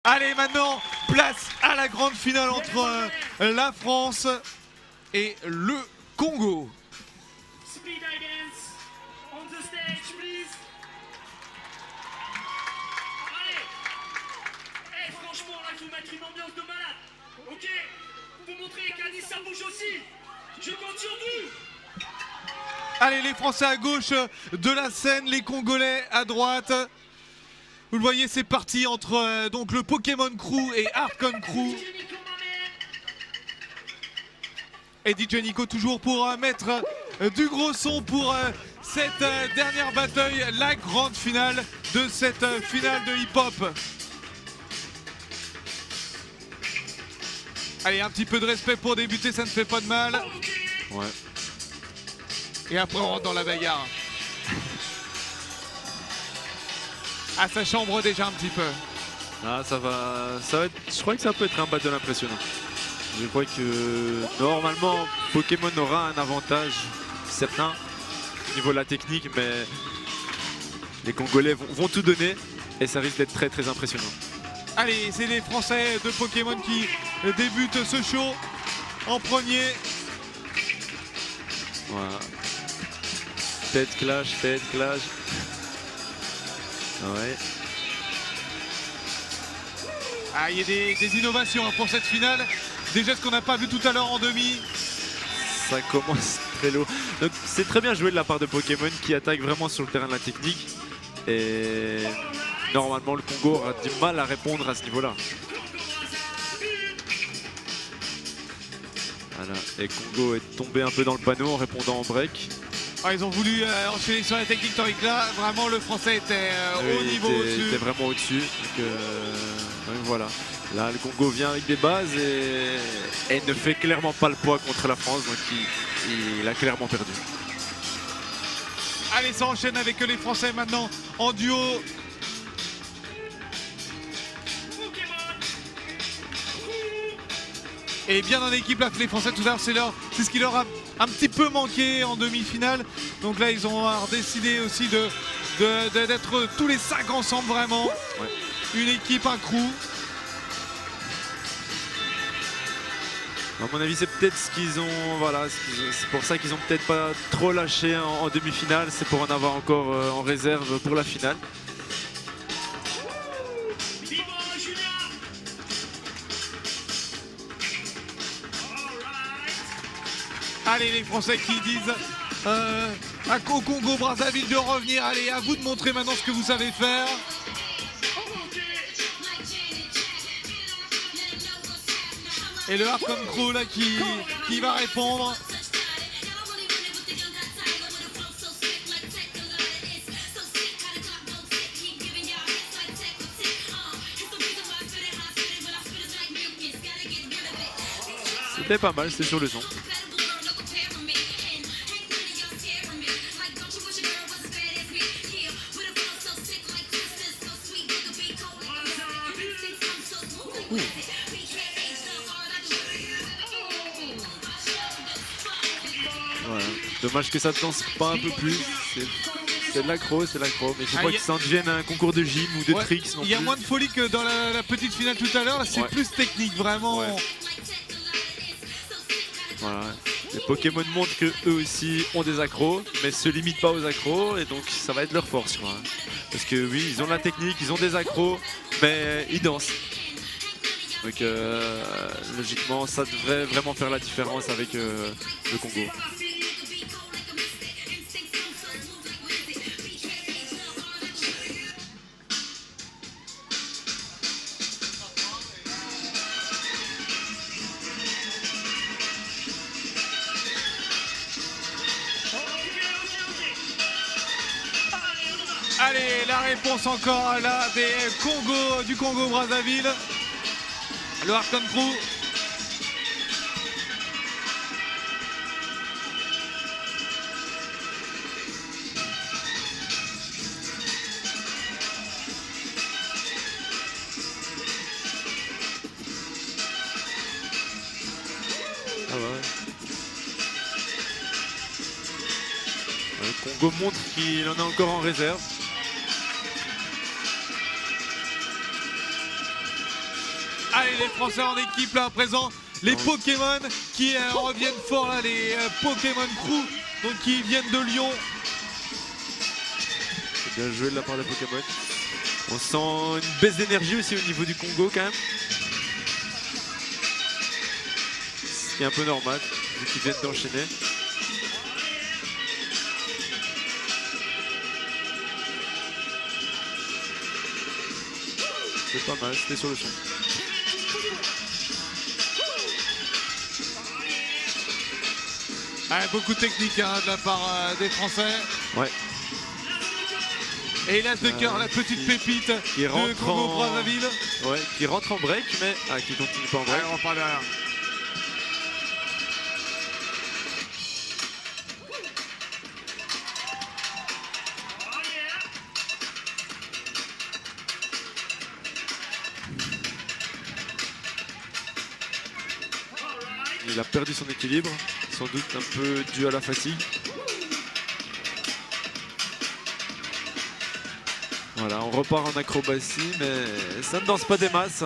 Allez, maintenant, place à la grande finale entre la France et le Congo. Speed dance on the stage, please. Allez. Eh, franchement, là, il faut mettre une ambiance de malade. Ok. Pour montrer qu'Anis, ça bouge aussi. Je compte sur vous. Allez, les Français à gauche de la scène, les Congolais à droite. Vous le voyez, c'est parti entre donc le Pokémon Crew et Hardcon Crew. Et DJ Nico toujours pour mettre du gros son pour cette dernière bataille, la grande finale de cette finale de hip-hop. Allez, un petit peu de respect pour débuter, ça ne fait pas de mal. Ouais. Et après on rentre dans la bagarre. Ah, ça chambre déjà un petit peu. Ah, ça va être, je crois que ça peut être un battle impressionnant. Je crois que normalement Pokémon aura un avantage certain au niveau de la technique, mais les Congolais vont tout donner et ça risque d'être très très impressionnant. Allez, c'est les Français de Pokémon qui débutent ce show en premier. Voilà. Tête clash. Ouais. Ah, il y a des innovations pour cette finale. Déjà ce qu'on n'a pas vu tout à l'heure en demi. Ça commence très lourd. Donc c'est très bien joué de la part de Pokémon qui attaque vraiment sur le terrain de la technique. Et normalement le Congo aura du mal à répondre à ce niveau-là. Voilà. Et Congo est tombé un peu dans le panneau en répondant en break. Ah, ils ont voulu enchaîner sur la technique, tandis que là, vraiment le Français était au niveau au-dessus. Il était vraiment au-dessus. Donc voilà. Là, le Congo vient avec des bases et ne fait clairement pas le poids contre la France. Donc il a clairement perdu. Allez, ça enchaîne avec les Français maintenant en duo. Et bien en équipe, là, les Français tout à l'heure, c'est ce qui leur a un petit peu manqué en demi-finale. Donc là, ils ont décidé aussi d'être tous les 5 ensemble vraiment. Ouais. Une équipe, un crew. À mon avis, c'est peut-être ce qu'ils ont. Voilà, c'est pour ça qu'ils ont peut-être pas trop lâché en demi-finale. C'est pour en avoir encore en réserve pour la finale. Allez, les Français qui disent à Congo Brazzaville de revenir. Allez, à vous de montrer maintenant ce que vous savez faire. Et le Hardcon Crew là qui va répondre. C'était pas mal, c'était sur le son. Voilà. Dommage que ça ne danse pas un peu plus. C'est de l'accro, mais je crois que ça en devienne un concours de gym ou de tricks. Il y a moins de folie que dans la petite finale tout à l'heure, c'est plus technique, vraiment. Ouais. Voilà. Les Pokémon montrent qu'eux aussi ont des accros, mais se limitent pas aux accros, et donc ça va être leur force. Parce que oui, ils ont de la technique, ils ont des accros, mais ils dansent. Donc logiquement, ça devrait vraiment faire la différence avec le Congo. Allez, la réponse encore là du Congo Brazzaville. Le Hardcon Crew. Ah ouais. Le Congo montre qu'il en a encore en réserve. Allez, les Français en équipe là à présent. Les Pokémon qui reviennent fort là, les Pokémon Crew, donc qui viennent de Lyon. C'est bien joué de la part des Pokémon. On sent une baisse d'énergie aussi au niveau du Congo quand même. Ce qui est un peu normal, vu qu'ils viennent d'enchaîner. C'est pas mal, c'était sur le son. Ah, beaucoup de technique hein, de la part des Français. Ouais. Et l'as de cœur, la petite pépite qui de rentre Congo Brazzaville. Ouais, qui rentre en break, mais qui continue pas en break. Allez, on repart derrière. Il a perdu son équilibre, sans doute un peu dû à la fatigue. Voilà, on repart en acrobatie, mais ça ne danse pas des masses,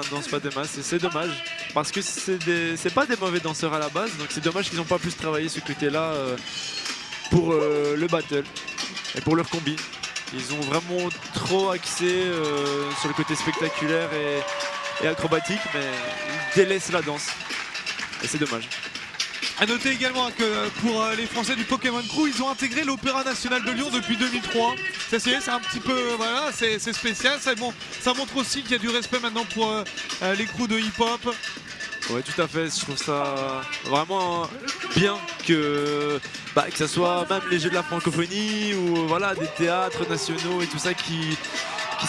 et c'est dommage. Parce que c'est pas des mauvais danseurs à la base, donc c'est dommage qu'ils n'ont pas pu se travailler ce côté-là pour le battle et pour leur combi. Ils ont vraiment trop axé sur le côté spectaculaire et acrobatique, mais ils délaissent la danse. Et c'est dommage. A noter également que pour les Français du Pokémon Crew, ils ont intégré l'Opéra National de Lyon depuis 2003. Ça c'est un petit peu, voilà, c'est spécial. Ça montre aussi qu'il y a du respect maintenant pour les crews de hip-hop. Ouais, tout à fait. Je trouve ça vraiment bien que ça soit même les Jeux de la francophonie ou voilà des théâtres nationaux et tout ça qui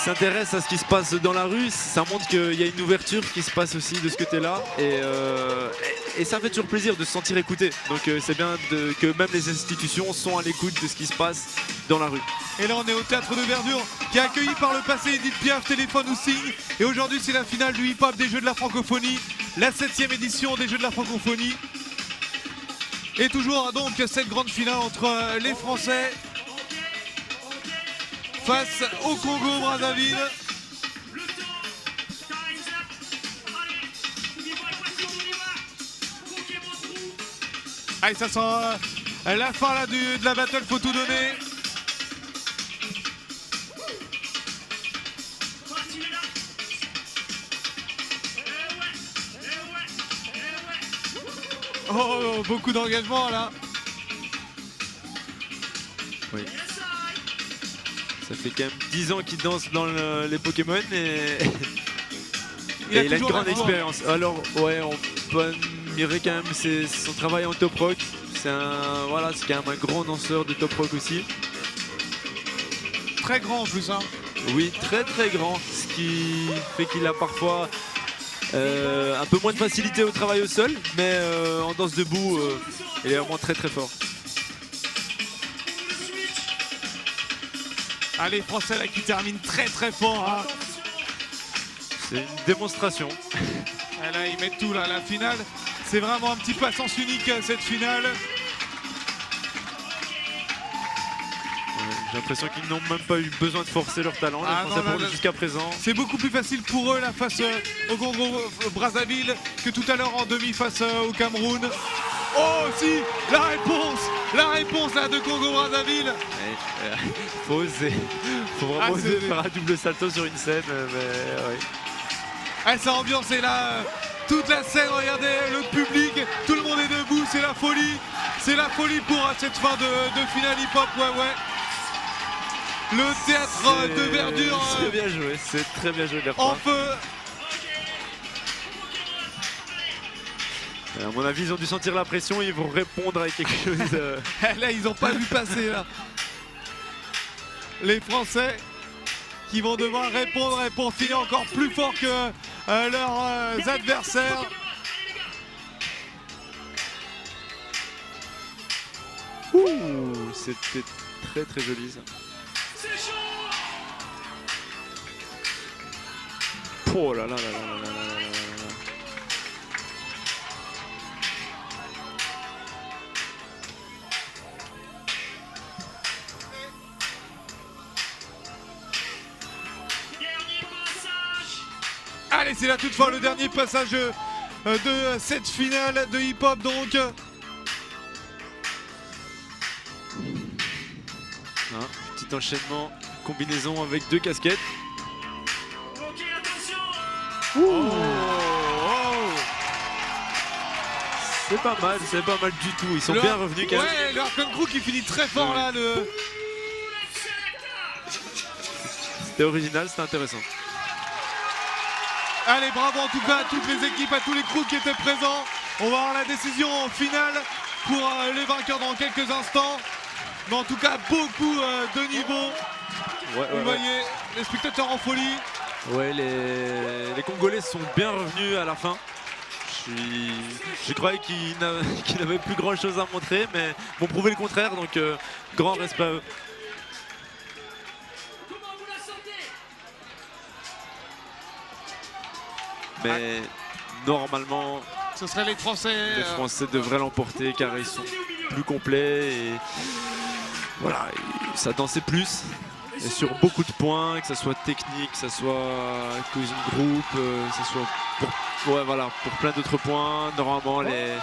s'intéressent à ce qui se passe dans la rue. Ça montre qu'il y a une ouverture qui se passe aussi de ce côté-là et ça fait toujours plaisir de se sentir écouté. Donc c'est bien que même les institutions sont à l'écoute de ce qui se passe dans la rue. Et là on est au Théâtre de Verdure qui a accueilli par le passé Edith Piaf, Téléphone ou Signe. Et aujourd'hui c'est la finale du hip-hop des Jeux de la francophonie, la 7e édition des Jeux de la francophonie. Et toujours donc cette grande finale entre les Français face au Congo Brazzaville. Le temps, time's up. Allez, on y va, on y va. Pokémon Crew. Allez, ça sent la fin là, de la battle, faut tout donner. Parti là. Eh ouais. Oh, beaucoup d'engagement là. Oui. Ça fait quand même 10 ans qu'il danse dans les Pokémon et il a une grande expérience. Alors ouais, on peut admirer quand même son travail en top rock. C'est quand même un grand danseur de top rock aussi. Très grand en plus hein. Oui, très très grand, ce qui fait qu'il a parfois un peu moins de facilité au travail au sol, mais en danse debout, il est vraiment très très fort. Ah, les Français là qui terminent très très fort hein. C'est une démonstration. Et là ils mettent tout là, la finale. C'est vraiment un petit peu à sens unique cette finale. J'ai l'impression qu'ils n'ont même pas eu besoin de forcer leur talent, les Français pour jusqu'à présent. C'est beaucoup plus facile pour eux là face au Congo Brazzaville que tout à l'heure en demi face au Cameroun. Oh si, la réponse là de Congo Brazzaville. Faut oser, faut vraiment oser faire un double salto sur une scène, mais oui. Ah, ça ambiance est là, toute la scène, regardez le public, tout le monde est debout, c'est la folie pour cette fin de finale hip-hop, ouais. Le Théâtre de Verdure. C'est bien joué, c'est très bien joué de leur part. En feu. À mon avis, ils ont dû sentir la pression, ils vont répondre avec quelque chose. Là, ils n'ont pas vu passer là. Les Français qui vont devoir répondre et pour finir encore plus fort que leurs adversaires. Ouh, c'était très très joli ça. Oh là là là là là là là là là. Allez, c'est là toutefois le dernier passage de cette finale de hip-hop donc. Petit enchaînement, combinaison avec 2 casquettes. Ok, attention. Oh. C'est pas mal du tout. Ils sont bien revenus quand même. Ouais, le Arkon Crew qui finit très fort là. C'était original, c'était intéressant. Allez, bravo en tout cas à toutes les équipes, à tous les crews qui étaient présents. On va avoir la décision finale pour les vainqueurs dans quelques instants. Mais en tout cas, beaucoup de niveau. Vous voyez, les spectateurs en folie. Ouais, les Congolais sont bien revenus à la fin. Je croyais qu'ils n'avaient plus grand chose à montrer, mais m'ont prouvé le contraire, donc grand respect à eux. Comment vous la sentez? Mais normalement, Ce seraient les Français. les Français devraient l'emporter car ils sont plus complets et voilà, et ça dansait plus. Et sur beaucoup de points, que ce soit technique, que ce soit cohésion de groupe, que ce soit pour plein d'autres points, normalement les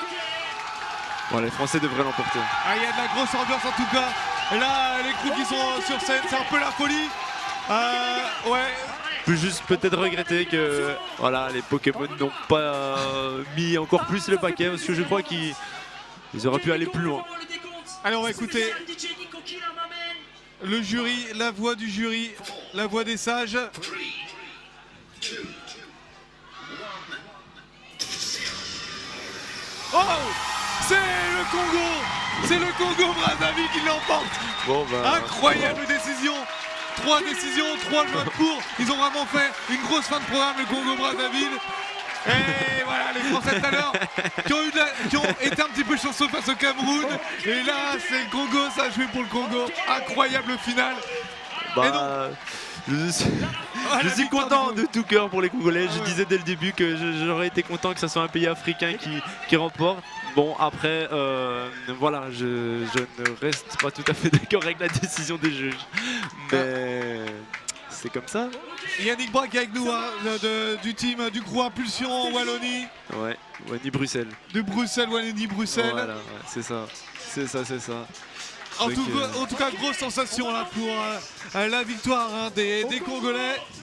Français devraient l'emporter. Ah, il y a de la grosse ambiance en tout cas. Et là, les crews qui sont sur scène, c'est un peu la folie. Ouais. Je peux juste peut-être regretter que les Pokémon n'ont pas mis encore plus le paquet parce que je crois qu'ils auraient pu aller plus loin. Allez, on va écouter le jury, la voix du jury, la voix des sages. Oh, c'est le Congo Brazzaville qui l'emporte. Bon, Incroyable décision. 3 décisions, 3 joueurs de cours. Ils ont vraiment fait une grosse fin de programme, le Congo Brazzaville. Et voilà, les Français tout à l'heure qui ont été un petit peu chanceux face au Cameroun. Et là, c'est le Congo, ça a joué pour le Congo. Incroyable finale. Je suis content de tout cœur pour les Congolais. Je disais dès le début que j'aurais été content que ce soit un pays africain qui remporte. Bon, après, je ne reste pas tout à fait d'accord avec la décision des juges. Mais c'est comme ça. Yannick Braque avec nous, du team du crew Impulsion Wallonie. Ouais, Wallonie Bruxelles. De Bruxelles, Wallonie Bruxelles. Voilà, c'est ça. En tout cas, grosse sensation là pour la victoire des Congolais.